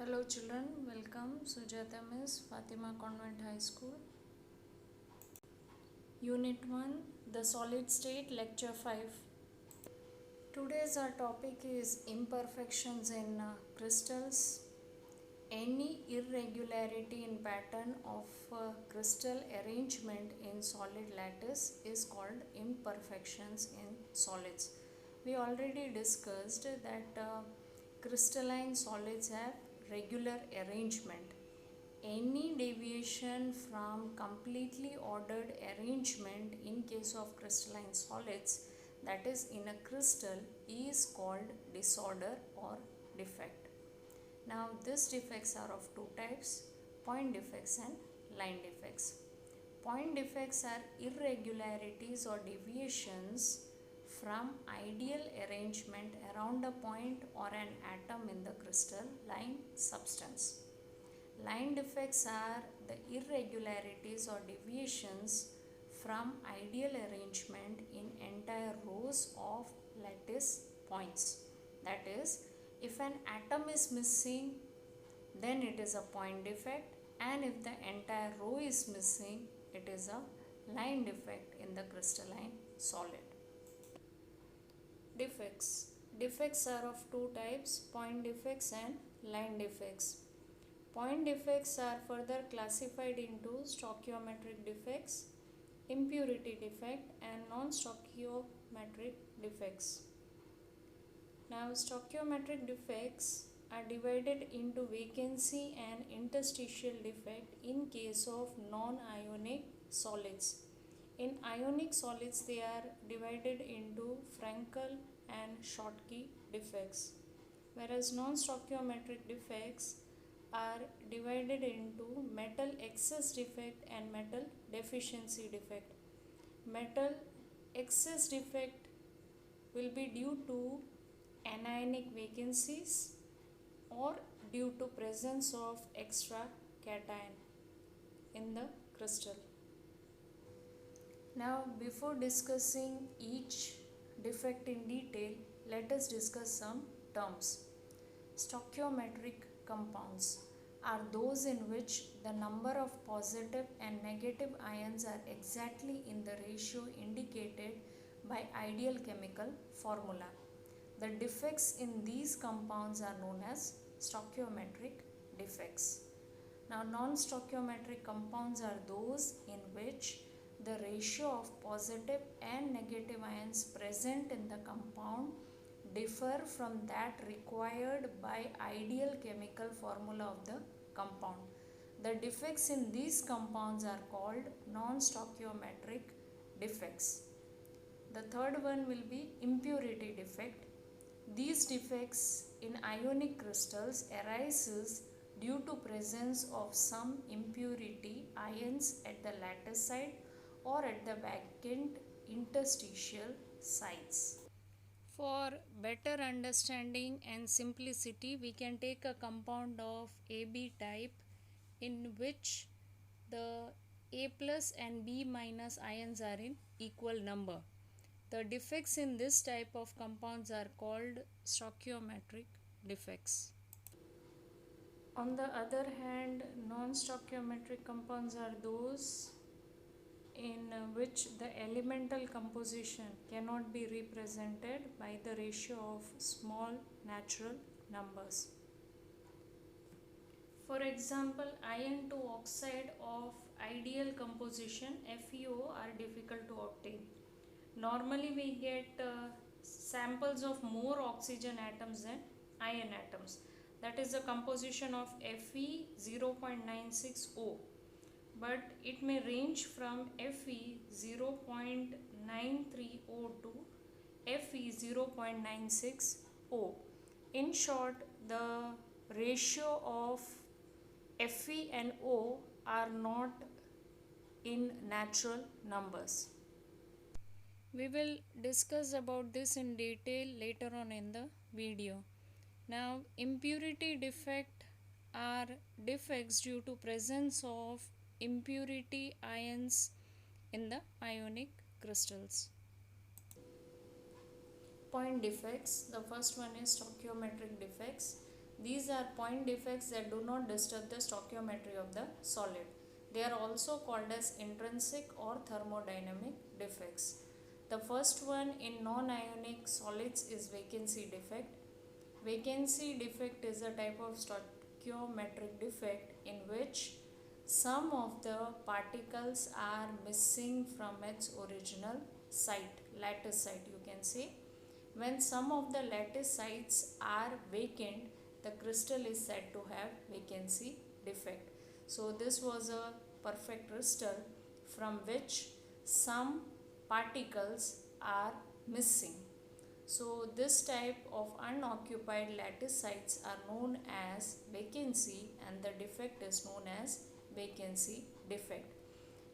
Hello children, welcome. Sujata Miss, Fatima Convent High School. Unit 1, The Solid State, Lecture 5. Today's our topic is imperfections in crystals. Any irregularity in pattern of crystal arrangement in solid lattice is called imperfections in solids. We already discussed that crystalline solids have regular arrangement. Any deviation from completely ordered arrangement in case of crystalline solids, that is in a crystal, is called disorder or defect. Now these defects are of two types: point defects and line defects. Point defects are irregularities or deviations from ideal arrangement around a point or an atom in the crystalline substance. Line defects are the irregularities or deviations from ideal arrangement in entire rows of lattice points. That is, if an atom is missing, then it is a point defect, and if the entire row is missing, it is a line defect in the crystalline solid. Defects. Defects are of two types: point defects and line defects. Point defects are further classified into stoichiometric defects, impurity defect, and non-stoichiometric defects. Now, stoichiometric defects are divided into vacancy and interstitial defect in case of non-ionic solids. In ionic solids, they are divided into Frankel and Schottky defects, whereas non-stoichiometric defects are divided into metal excess defect and metal deficiency defect. Metal excess defect will be due to anionic vacancies or due to presence of extra cation in the crystal. Now, before discussing each defect in detail, let us discuss some terms. Stoichiometric compounds are those in which the number of positive and negative ions are exactly in the ratio indicated by ideal chemical formula. The defects in these compounds are known as stoichiometric defects. Now, non-stoichiometric compounds are those in which the ratio of positive and negative ions present in the compound differ from that required by ideal chemical formula of the compound. The defects in these compounds are called non-stoichiometric defects. The third one will be impurity defect. These defects in ionic crystals arises due to presence of some impurity ions at the lattice side or at the vacant interstitial sites. For better understanding and simplicity, we can take a compound of AB type in which the A plus and B minus ions are in equal number. The defects in this type of compounds are called stoichiometric defects. On the other hand, non-stoichiometric compounds are those in which the elemental composition cannot be represented by the ratio of small natural numbers. For example, iron to oxide of ideal composition FeO are difficult to obtain. Normally we get samples of more oxygen atoms than iron atoms. That is the composition of Fe 0.96O. But it may range from Fe 0.930 to Fe 0.96O. In short, the ratio of Fe and O are not in natural numbers. We will discuss about this in detail later on in the video. Now, impurity defect are defects due to presence of impurity ions in the ionic crystals. Point defects. The first one is stoichiometric defects. These are point defects that do not disturb the stoichiometry of the solid. They are also called as intrinsic or thermodynamic defects. The first one in non-ionic solids is vacancy defect. Vacancy defect is a type of stoichiometric defect in which some of the particles are missing from its original site, lattice site you can say. When some of the lattice sites are vacant, the crystal is said to have vacancy defect. So this was a perfect crystal from which some particles are missing. So this type of unoccupied lattice sites are known as vacancy, and the defect is known as vacancy defect.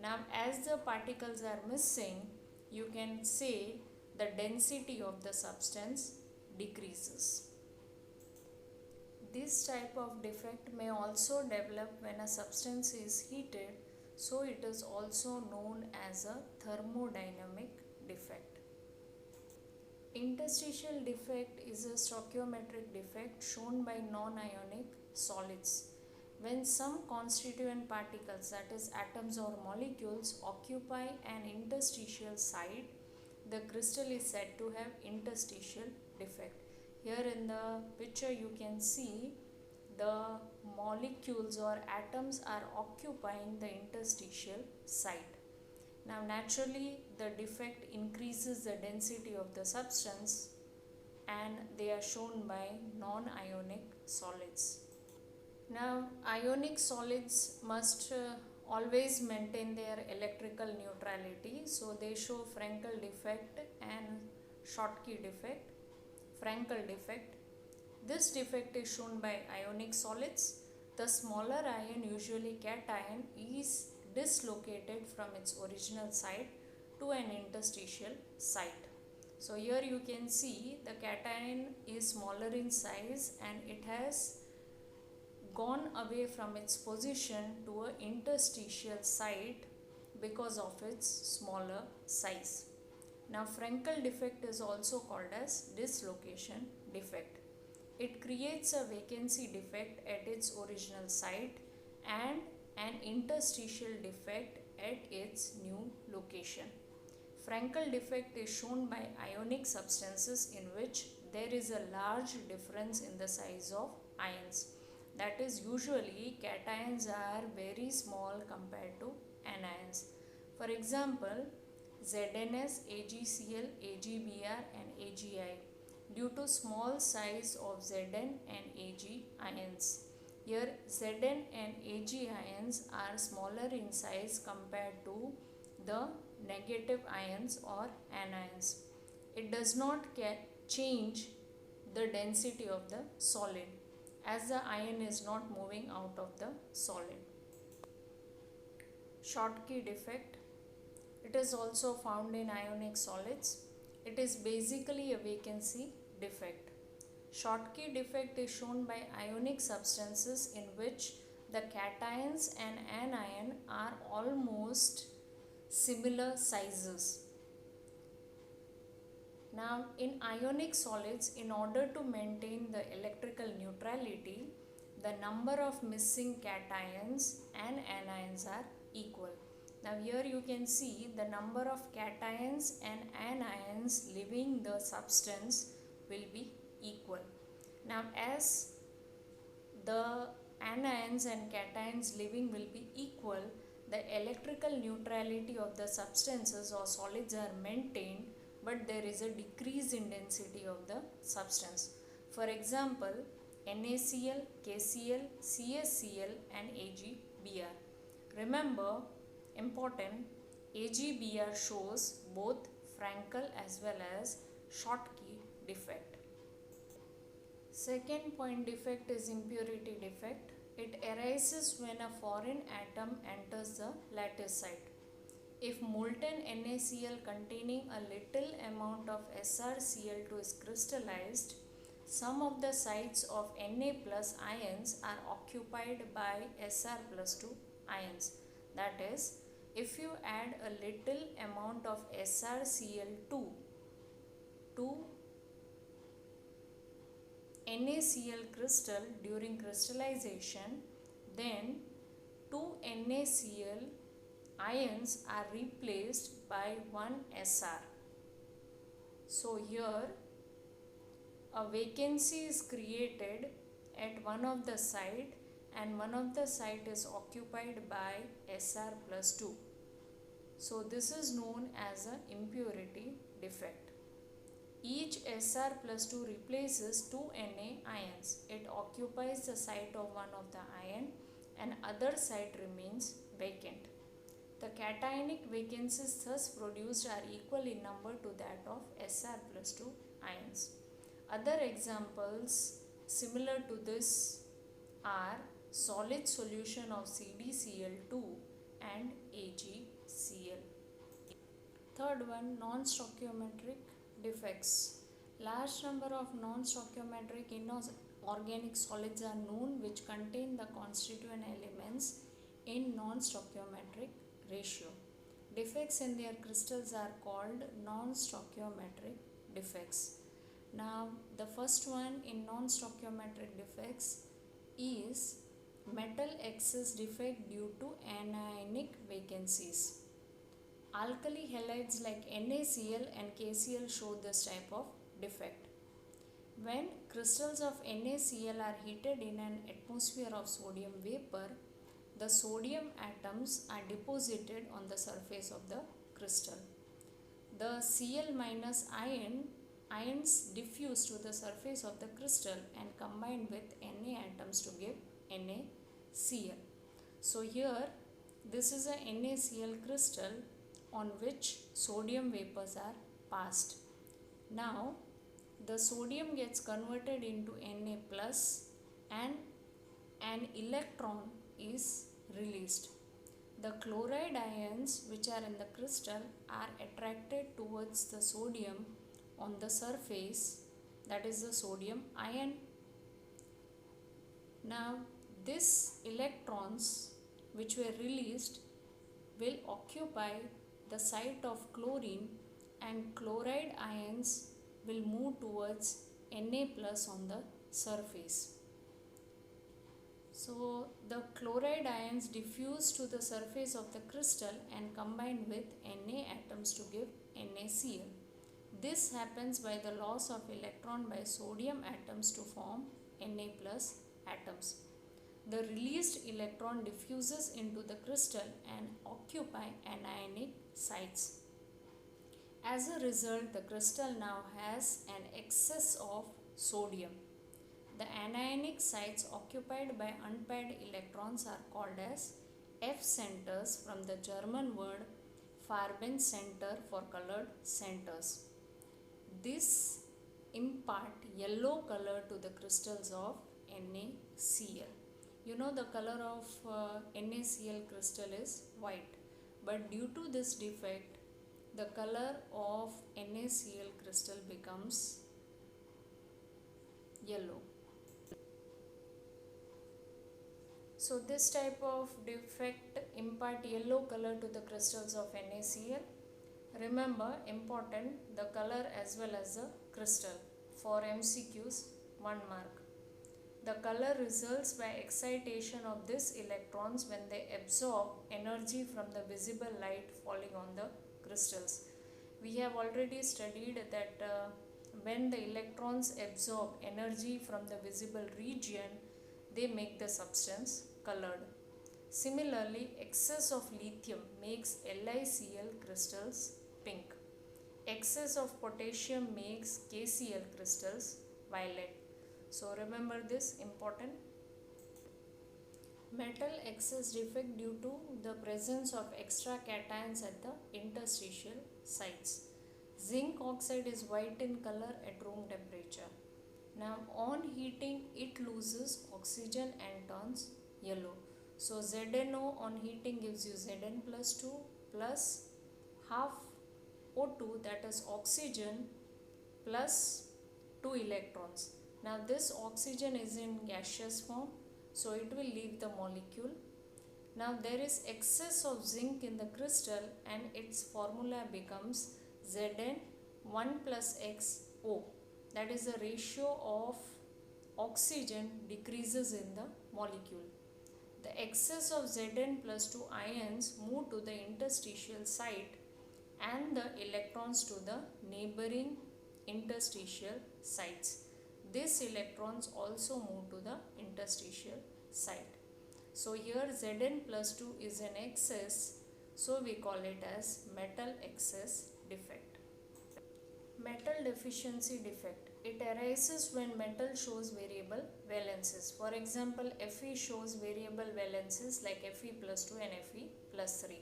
Now as the particles are missing, you can say the density of the substance decreases. This type of defect may also develop when a substance is heated, so it is also known as a thermodynamic defect. Interstitial defect is a stoichiometric defect shown by non-ionic solids. When some constituent particles, that is atoms or molecules, occupy an interstitial site, the crystal is said to have interstitial defect. Here in the picture you can see the molecules or atoms are occupying the interstitial site. Now naturally the defect increases the density of the substance, and they are shown by non-ionic solids. Now ionic solids must always maintain their electrical neutrality, so they show Frankel defect and Schottky defect. Frankel defect. This defect is shown by ionic solids. The smaller ion, usually cation, is dislocated from its original site to an interstitial site. So here you can see the cation is smaller in size and it has gone away from its position to an interstitial site because of its smaller size. Now Frankel defect is also called as dislocation defect. It creates a vacancy defect at its original site and an interstitial defect at its new location. Frankel defect is shown by ionic substances in which there is a large difference in the size of ions. That is, usually cations are very small compared to anions. For example, ZnS, AgCl, AgBr and AgI due to small size of Zn and Ag ions. Here Zn and Ag ions are smaller in size compared to the negative ions or anions. It does not change the density of the solid as the ion is not moving out of the solid. Schottky defect. It is also found in ionic solids. It is basically a vacancy defect. Schottky defect is shown by ionic substances in which the cations and anion are almost similar sizes. Now in ionic solids, in order to maintain the electrical neutrality, the number of missing cations and anions are equal. Now here you can see the number of cations and anions leaving the substance will be equal. Now as the anions and cations leaving will be equal, the electrical neutrality of the substances or solids are maintained, but there is a decrease in density of the substance. For example, NaCl, KCl, CaCl and AgBr. Remember, important, AgBr shows both Frankel as well as Schottky defect. Second point defect is impurity defect. It arises when a foreign atom enters the lattice site. If molten NaCl containing a little amount of SrCl2 is crystallized, some of the sites of Na plus ions are occupied by Sr plus 2 ions. That is, if you add a little amount of SrCl2 to NaCl crystal during crystallization, then two NaCl ions are replaced by one Sr. So here a vacancy is created at one of the site and one of the site is occupied by Sr plus 2. So this is known as an impurity defect. Each Sr plus 2 replaces two Na ions. It occupies the site of one of the ion and other site remains vacant. The cationic vacancies thus produced are equal in number to that of Sr plus 2 ions. Other examples similar to this are solid solution of CdCl2 and AgCl. Third one, non-stoichiometric defects. Large number of non-stoichiometric inorganic solids are known which contain the constituent elements in non-stoichiometric ratio. Defects in their crystals are called non-stoichiometric defects. Now the first one in non-stoichiometric defects is metal excess defect due to anionic vacancies. Alkali halides like NaCl and KCl show this type of defect. When crystals of NaCl are heated in an atmosphere of sodium vapor, the sodium atoms are deposited on the surface of the crystal. The Cl- ions diffuse to the surface of the crystal and combine with Na atoms to give NaCl. So here this is a NaCl crystal on which sodium vapors are passed. Now the sodium gets converted into Na plus and an electron is released. The chloride ions which are in the crystal are attracted towards the sodium on the surface, that is the sodium ion. Now these electrons which were released will occupy the site of chlorine and chloride ions will move towards Na plus on the surface. So the chloride ions diffuse to the surface of the crystal and combine with Na atoms to give NaCl. This happens by the loss of electron by sodium atoms to form Na plus atoms. The released electron diffuses into the crystal and occupy anionic sites. As a result, the crystal now has an excess of sodium. The anionic sites occupied by unpaired electrons are called as F centers from the German word Farbencenter for colored centers. This impart yellow color to the crystals of NaCl. You know the color of NaCl crystal is white, but due to this defect the color of NaCl crystal becomes yellow. So this type of defect impart yellow color to the crystals of NaCl. Remember, important, the color as well as the crystal. For MCQs, 1 mark. The color results by excitation of these electrons when they absorb energy from the visible light falling on the crystals. We have already studied that when the electrons absorb energy from the visible region, they make the substance colored. Similarly, excess of lithium makes LiCl crystals pink. Excess of potassium makes KCl crystals violet. So remember this important. Metal excess defect due to the presence of extra cations at the interstitial sites. Zinc oxide is white in color at room temperature. Now on heating it loses oxygen and turns yellow. So ZnO on heating gives you Zn plus 2 plus half O2, that is oxygen, plus 2 electrons. Now this oxygen is in gaseous form, so it will leave the molecule. Now there is excess of zinc in the crystal and its formula becomes Zn 1 plus XO. That is the ratio of oxygen decreases in the molecule. The excess of Zn plus 2 ions move to the interstitial site and the electrons to the neighboring interstitial sites. These electrons also move to the interstitial site. So here Zn plus 2 is an excess, so we call it as metal excess defect. Metal deficiency defect. It arises when metal shows variable valences. For example, Fe shows variable valences like Fe plus 2 and Fe plus 3.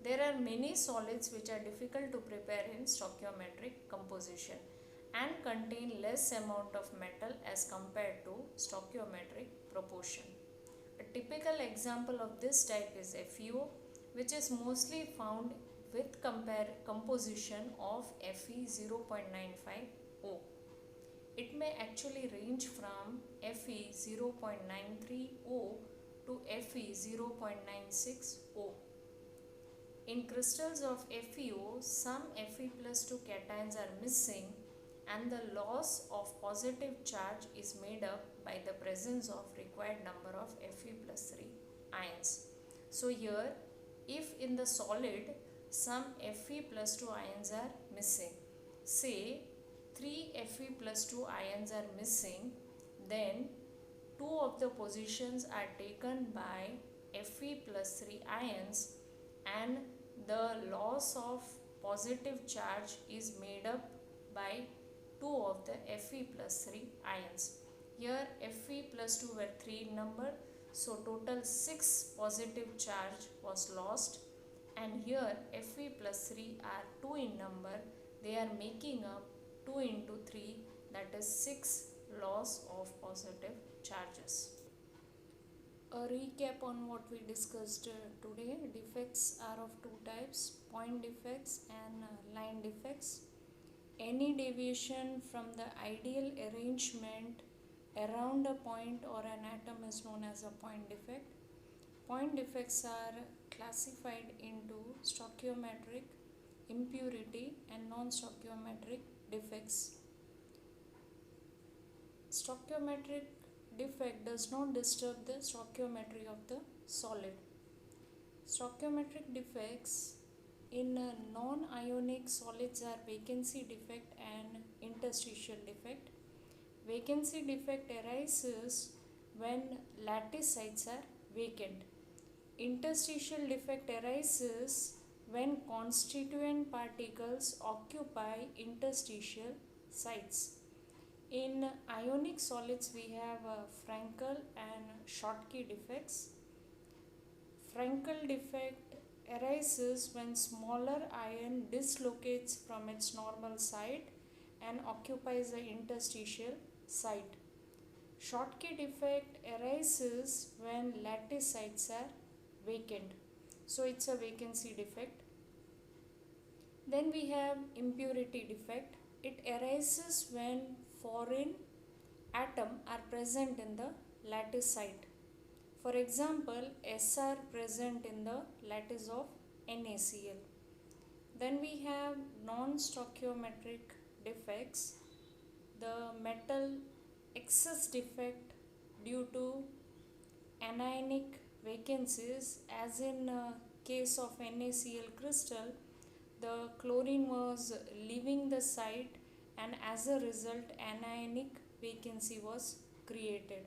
There are many solids which are difficult to prepare in stoichiometric composition and contain less amount of metal as compared to stoichiometric proportion. A typical example of this type is FeO, which is mostly found with composition of Fe 0.95O. It may actually range from Fe 0.93O to Fe 0.96O. In crystals of FeO, some Fe plus 2 cations are missing and the loss of positive charge is made up by the presence of required number of Fe plus 3 ions. So here, if in the solid some Fe plus 2 ions are missing, say 3 Fe plus 2 ions are missing, then 2 of the positions are taken by Fe plus 3 ions and the loss of positive charge is made up by 2 of the Fe plus 3 ions. Here Fe plus 2 were 3 in number, so total 6 positive charge was lost, and here Fe plus 3 are 2 in number, they are making up 2 into 3, that is 6 loss of positive charges. A recap on what we discussed today. Defects are of two types, point defects and line defects. Any deviation from the ideal arrangement around a point or an atom is known as a point defect. Point defects are classified into stoichiometric, impurity and non-stoichiometric defects. Stoichiometric defect does not disturb the stoichiometry of the solid. Stoichiometric defects in non-ionic solids are vacancy defect and interstitial defect. Vacancy defect arises when lattice sites are vacant. Interstitial defect arises when constituent particles occupy interstitial sites. In ionic solids, we have Frankel and Schottky defects. Frankel defect arises when smaller ion dislocates from its normal site and occupies the interstitial site. Schottky defect arises when lattice sites are vacant. So it's a vacancy defect. Then we have impurity defect. It arises when foreign atoms are present in the lattice site. For example, S are present in the lattice of NaCl. Then we have non-stoichiometric defects. The metal excess defect due to anionic vacancies, as in case of NaCl crystal, the chlorine was leaving the site and as a result anionic vacancy was created.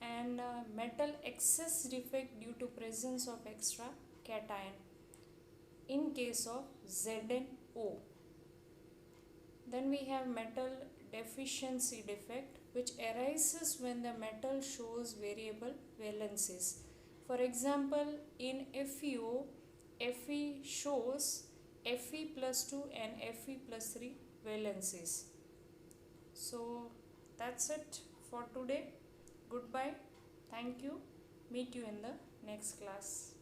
And metal excess defect due to presence of extra cation in case of ZnO. Then we have metal deficiency defect, which arises when the metal shows variable valences. For example, in FeO, Fe shows Fe plus 2 and Fe plus 3 valences. So that's it for today. Goodbye. Thank you. Meet you in the next class.